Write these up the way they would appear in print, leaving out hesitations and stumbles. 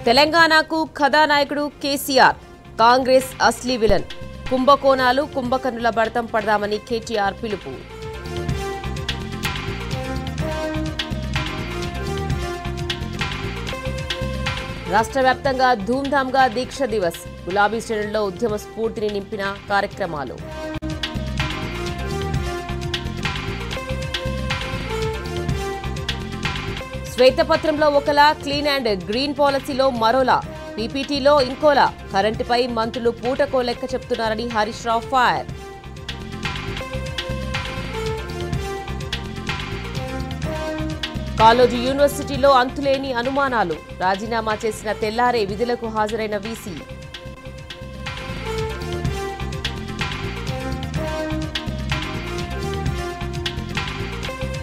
తెలంగాణకు కథానాయకుడు కేసీఆర్, కాంగ్రెస్ అస్లీ విలన్. కుంభకోణాలు కుంభకర్ణుల భరతం పడదామని కేటీఆర్ పిలుపు. రాష్ట్ర వ్యాప్తంగా ధూమ్ధామ్గా దీక్ష దివస్. గులాబీ శ్రేణుల్లో ఉద్యమ స్ఫూర్తిని నింపిన కార్యక్రమాలు. శ్వేతపత్రంలో ఒకలా, క్లీన్ అండ్ గ్రీన్ పాలసీలో మరోలా, పీపీటీలో ఇంకోలా, కరెంటుపై మంత్రులు పూటకో లెక్క చెప్తున్నారని హరీష్ రావు ఫైర్. కాళోజీ యూనివర్సిటీలో అంతులేని అనుమానాలు. రాజీనామా చేసిన తెల్లారే విధులకు హాజరైన వీసీ.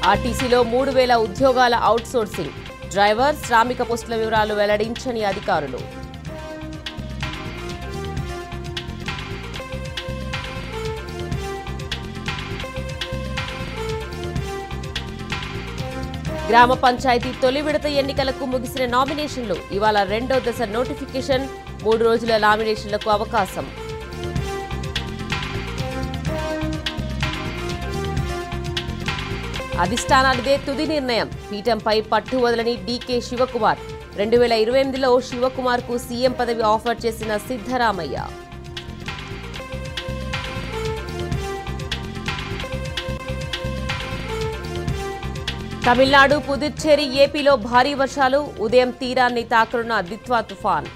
ఆర్టీసీలో 3,000 ఉద్యోగాల అవుట్సోర్సింగ్. డ్రైవర్, శ్రామిక పోస్టుల వివరాలు వెల్లడించని అధికారులు. గ్రామ పంచాయతీ తొలి విడత ఎన్నికలకు ముగిసిన నామినేషన్లు. ఇవాళ రెండో దశ నోటిఫికేషన్. 3 రోజుల నామినేషన్లకు అవకాశం. అధిష్టానానిదే తుది నిర్ణయం. పీఠంపై పట్టు వదలని డీకే శివకుమార్. 2028లో శివకుమార్కు సీఎం పదవి ఆఫర్ చేసిన సిద్ధరామయ్య. తమిళనాడు, పుదుచ్చేరి, ఏపీలో భారీ వర్షాలు. ఉదయం తీరాన్ని తాకనున్న దిత్వా తుఫాన్.